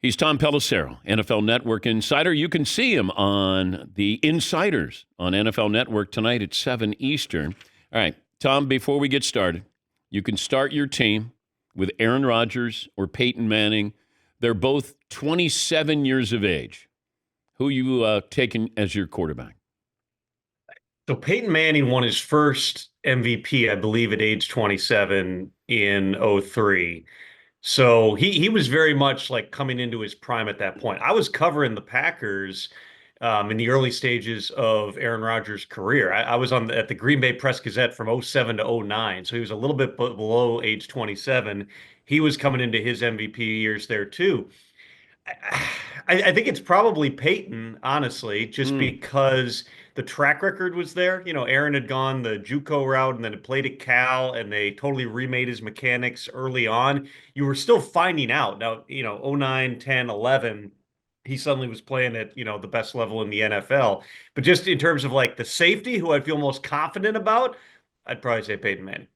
He's Tom Pelissero, NFL Network insider. You can see him on the Insiders on NFL Network tonight at 7 Eastern. All right, Tom, before we get started, you can start your team with Aaron Rodgers or Peyton Manning. They're both 27 years of age. Who you taking as your quarterback? So Peyton Manning won his first MVP, I believe, at age 27 in '03. So he was very much like coming into his prime at that point. I was covering the Packers in the early stages of Aaron Rodgers' career. I was at the Green Bay Press Gazette from '07 to '09, so he was a little bit below age 27. He was coming into his MVP years there too. I think it's probably Peyton, honestly, just Mm. because the track record was there. You know, Aaron had gone the JUCO route and then had played at Cal, and they totally remade his mechanics early on. You were still finding out. Now, '09, 10, 11, he suddenly was playing at, the best level in the NFL. But just in terms of like the safety, who I feel most confident about, I'd probably say Peyton Manning.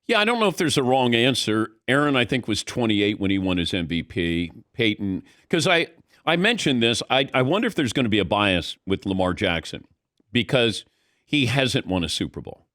Yeah, I don't know if there's a wrong answer. Aaron, I think, was 28 when he won his MVP. Peyton, because I mentioned this, I wonder if there's going to be a bias with Lamar Jackson because he hasn't won a Super Bowl.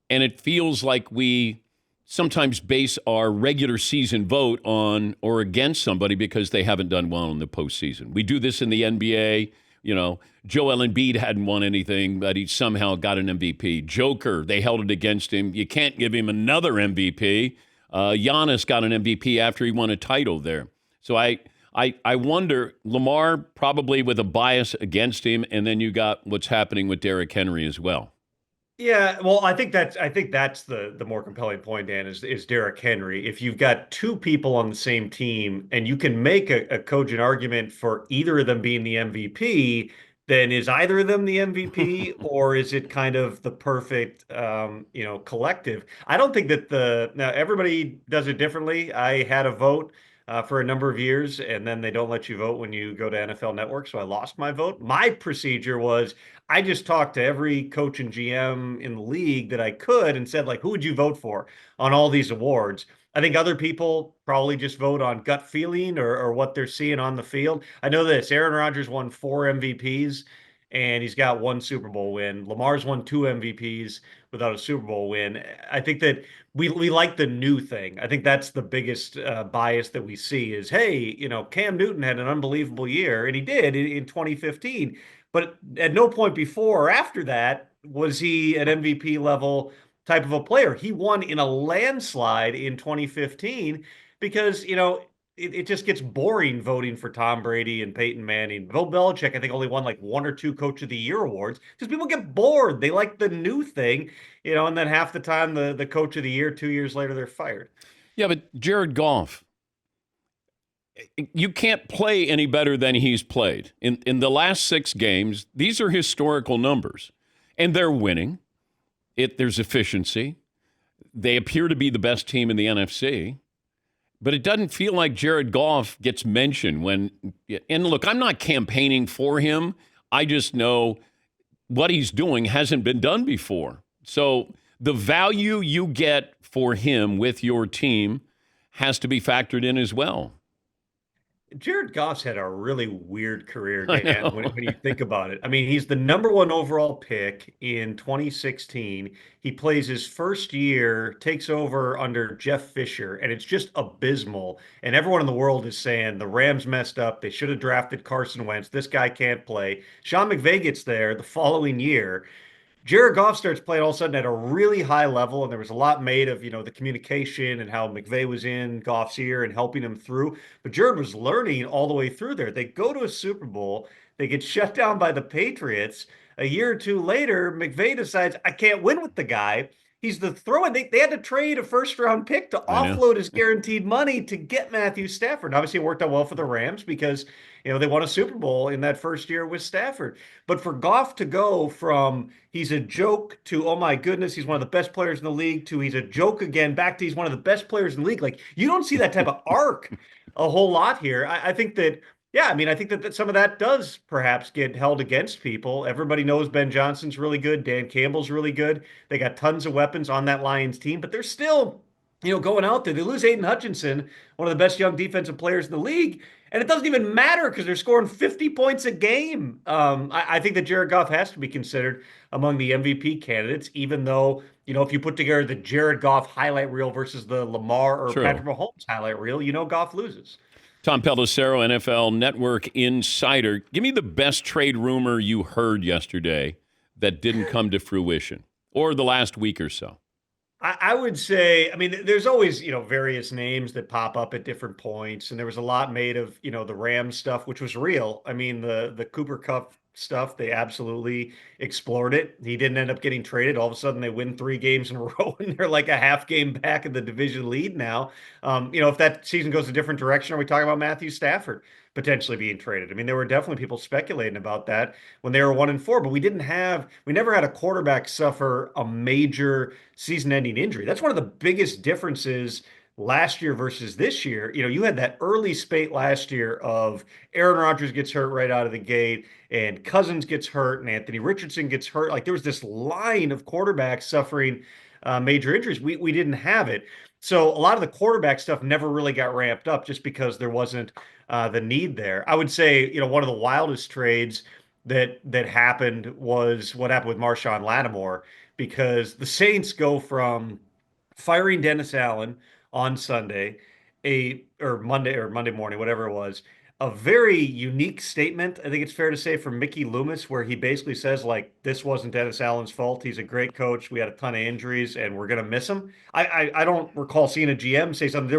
And it feels like we sometimes base our regular season vote on or against somebody because they haven't done well in the postseason. We do this in the NBA. You know, Joel Embiid hadn't won anything, but he somehow got an MVP. Joker, they held it against him. You can't give him another MVP. Giannis got an MVP after he won a title there. So I wonder, Lamar probably with a bias against him, and then you got what's happening with Derrick Henry as well. Yeah, well, I think that's the more compelling point, Dan, is Derrick Henry. If you've got two people on the same team and you can make a cogent argument for either of them being the MVP, then is either of them the MVP or is it kind of the perfect collective? I don't think that the now everybody does it differently. I had a vote for a number of years, and then they don't let you vote when you go to NFL Network, so I lost my vote. My procedure was I just talked to every coach and GM in the league that I could and said, like, who would you vote for on all these awards? I think other people probably just vote on gut feeling or what they're seeing on the field. I know this Aaron Rodgers won 4 MVPs and he's got one Super Bowl win. Lamar's won 2 MVPs without a Super Bowl win. I think that we like the new thing. I think that's the biggest bias that we see is, hey, Cam Newton had an unbelievable year, and he did in 2015. But at no point before or after that was he an MVP level type of a player. He won in a landslide in 2015 because, it just gets boring voting for Tom Brady and Peyton Manning. Bill Belichick, I think, only won like one or two Coach of the Year awards because people get bored. They like the new thing, and then half the time the Coach of the Year, 2 years later, they're fired. Yeah, but Jared Goff, you can't play any better than he's played. In the last 6 games, these are historical numbers, and they're winning. There's efficiency. They appear to be the best team in the NFC. But it doesn't feel like Jared Goff gets mentioned when. And look, I'm not campaigning for him. I just know what he's doing hasn't been done before. So the value you get for him with your team has to be factored in as well. Jared Goff's had a really weird career, I Dan, know. when you think about it. I mean, he's the number one overall pick in 2016. He plays his first year, takes over under Jeff Fisher, and it's just abysmal. And everyone in the world is saying the Rams messed up. They should have drafted Carson Wentz. This guy can't play. Sean McVay gets there the following year. Jared Goff starts playing all of a sudden at a really high level, and there was a lot made of, the communication and how McVay was in Goff's ear and helping him through. But Jared was learning all the way through there. They go to a Super Bowl, they get shut down by the Patriots. A year or two later, McVay decides, I can't win with the guy. He's the throw-in. They had to trade a first-round pick to I know. offload his guaranteed money to get Matthew Stafford. And obviously, it worked out well for the Rams because, they won a Super Bowl in that first year with Stafford. But for Goff to go from he's a joke to, oh my goodness, he's one of the best players in the league to he's a joke again, back to he's one of the best players in the league. Like, you don't see that type of arc a whole lot here. I think that, yeah, I mean, I think that some of that does perhaps get held against people. Everybody knows Ben Johnson's really good. Dan Campbell's really good. They got tons of weapons on that Lions team, but they're still going out there, they lose Aiden Hutchinson, one of the best young defensive players in the league, and it doesn't even matter because they're scoring 50 points a game. I think that Jared Goff has to be considered among the MVP candidates, even though, if you put together the Jared Goff highlight reel versus the Lamar or True. Patrick Mahomes highlight reel, Goff loses. Tom Pelissero, NFL Network insider. Give me the best trade rumor you heard yesterday that didn't come to fruition or the last week or so. I would say, I mean, there's always, various names that pop up at different points, and there was a lot made of, the Rams stuff, which was real. I mean, the Cooper Kupp stuff, they absolutely explored it. He didn't end up getting traded. All of a sudden, they win 3 games in a row, and they're like a half game back in the division lead now. If that season goes a different direction, are we talking about Matthew Stafford potentially being traded? I mean, there were definitely people speculating about that when they were 1-4, but we never had a quarterback suffer a major season-ending injury. That's one of the biggest differences last year versus this year. You had that early spate last year of Aaron Rodgers gets hurt right out of the gate, and Cousins gets hurt, and Anthony Richardson gets hurt. Like there was this line of quarterbacks suffering major injuries. We didn't have it. So a lot of the quarterback stuff never really got ramped up just because there wasn't the need there. I would say, one of the wildest trades that happened was what happened with Marshawn Lattimore because the Saints go from firing Dennis Allen on Sunday, or Monday morning, whatever it was, a very unique statement. I think it's fair to say from Mickey Loomis, where he basically says like, "This wasn't Dennis Allen's fault. He's a great coach. We had a ton of injuries, and we're gonna miss him." I don't recall seeing a GM say something. There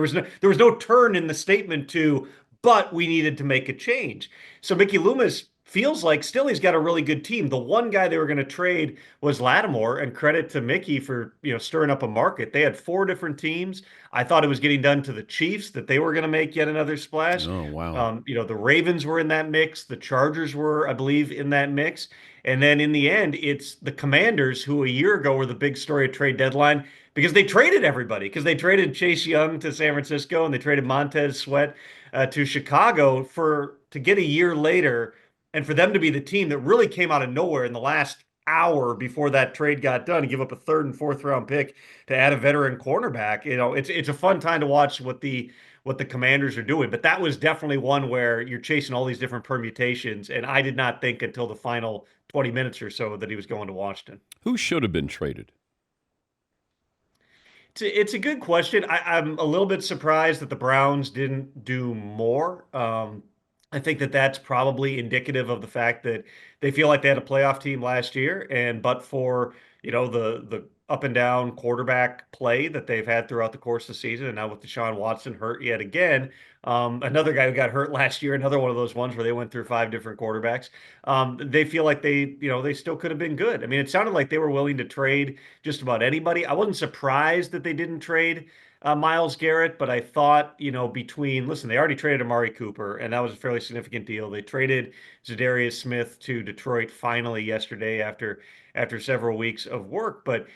was no turn in the statement to, but we needed to make a change. So Mickey Loomis feels like still he's got a really good team. The one guy they were going to trade was Lattimore, and credit to Mickey for stirring up a market. They had 4 different teams. I thought it was getting done to the Chiefs that they were going to make yet another splash. Oh, wow. The Ravens were in that mix. The Chargers were, I believe, in that mix. And then in the end, it's the Commanders who a year ago were the big story of trade deadline because they traded everybody because they traded Chase Young to San Francisco and they traded Montez Sweat to Chicago to get a year later and for them to be the team that really came out of nowhere in the last hour before that trade got done and give up a third and fourth round pick to add a veteran cornerback. It's a fun time to watch what the Commanders are doing. But that was definitely one where you're chasing all these different permutations. And I did not think until the final 20 minutes or so that he was going to Washington. Who should have been traded? It's a good question. I'm a little bit surprised that the Browns didn't do more. I think that that's probably indicative of the fact that they feel like they had a playoff team last year, and but for the up and down quarterback play that they've had throughout the course of the season, and now with Deshaun Watson hurt yet again, another guy who got hurt last year, another one of those ones where they went through 5 different quarterbacks. They feel like they still could have been good. I mean, it sounded like they were willing to trade just about anybody. I wasn't surprised that they didn't trade Myles Garrett, but I thought, listen, they already traded Amari Cooper, and that was a fairly significant deal. They traded Zadarius Smith to Detroit finally yesterday after several weeks of work. But,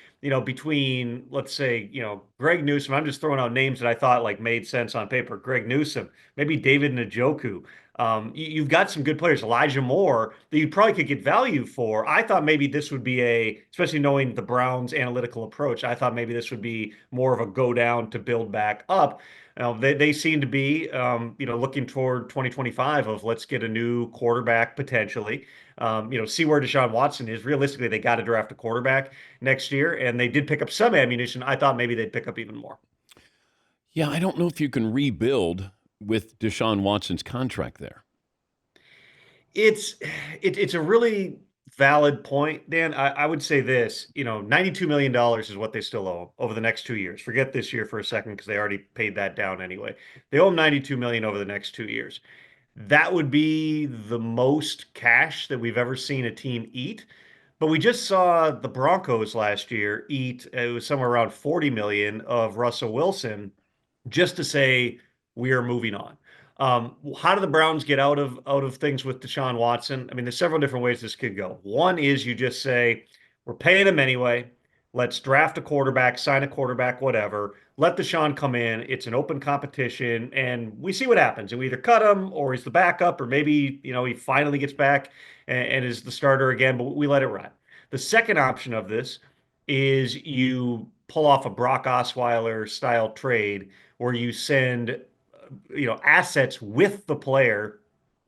between, let's say, Greg Newsome, I'm just throwing out names that I thought like made sense on paper. Greg Newsome, maybe David Njoku. You've got some good players, Elijah Moore, that you probably could get value for. I thought maybe this would be especially knowing the Browns' analytical approach, I thought maybe this would be more of a go down to build back up. They seem to be, looking toward 2025 of let's get a new quarterback potentially. See where Deshaun Watson is. Realistically, they got to draft a quarterback next year, and they did pick up some ammunition. I thought maybe they'd pick up even more. Yeah, I don't know if you can rebuild with Deshaun Watson's contract there. It's a really valid point, Dan. I would say this, $92 million is what they still owe over the next 2 years. Forget this year for a second because they already paid that down anyway. They owe him $92 million over the next 2 years. That would be the most cash that we've ever seen a team eat. But we just saw the Broncos last year eat, it was somewhere around 40 million of Russell Wilson just to say we are moving on. How do the Browns get out of things with Deshaun Watson? I mean, there's several different ways this could go. One is you just say, we're paying him anyway. Let's draft a quarterback, sign a quarterback, whatever. Let Deshaun come in. It's an open competition, and we see what happens. And we either cut him, or he's the backup, or maybe he finally gets back and is the starter again. But we let it ride. The second option of this is you pull off a Brock Osweiler style trade where you send, assets with the player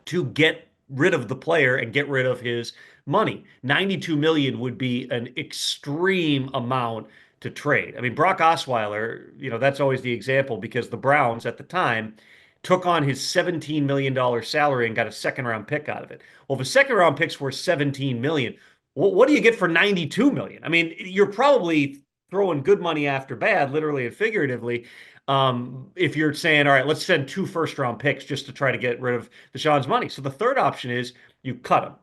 to get rid of the player and get rid of his money. 92 million would be an extreme amount to trade. I mean, Brock Osweiler, that's always the example because the Browns at the time took on his $17 million salary and got a second round pick out of it. Well, if a second round pick's worth 17 million, what do you get for 92 million? I mean, you're probably throwing good money after bad, literally and figuratively. If you're saying, all right, let's send 2 first round picks just to try to get rid of Deshaun's money. So the third option is you cut him.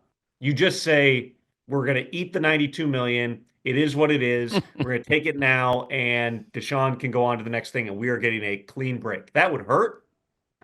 You just say, we're going to eat the 92 million. It is what it is. We're going to take it now, and Deshaun can go on to the next thing, and we are getting a clean break. That would hurt,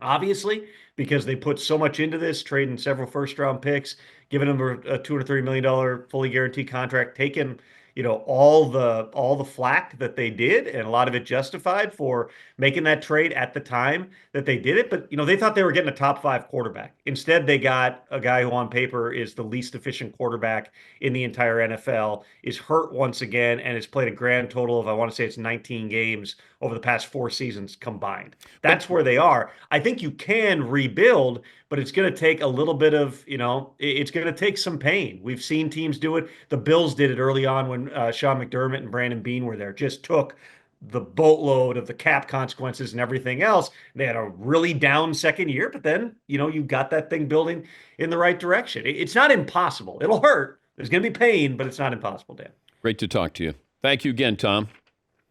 obviously, because they put so much into this, trading several first-round picks, giving them a $2 or $3 million fully guaranteed contract, taking all the flack that they did, and a lot of it justified for making that trade at the time that they did it. But they thought they were getting a top 5 quarterback. Instead, they got a guy who on paper is the least efficient quarterback in the entire NFL, is hurt once again, and has played a grand total of, I want to say it's 19 games over the past 4 seasons combined. That's where they are. I think you can rebuild, but it's going to take a little bit of, it's going to take some pain. We've seen teams do it. The Bills did it early on when Sean McDermott and Brandon Beane were there. Just took the boatload of the cap consequences and everything else. They had a really down second year, but then, you got that thing building in the right direction. It's not impossible. It'll hurt. There's going to be pain, but it's not impossible, Dan. Great to talk to you. Thank you again, Tom.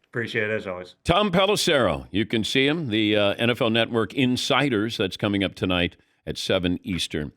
Appreciate it, as always. Tom Pelissero. You can see him, the NFL Network Insiders. That's coming up tonight at 7 Eastern.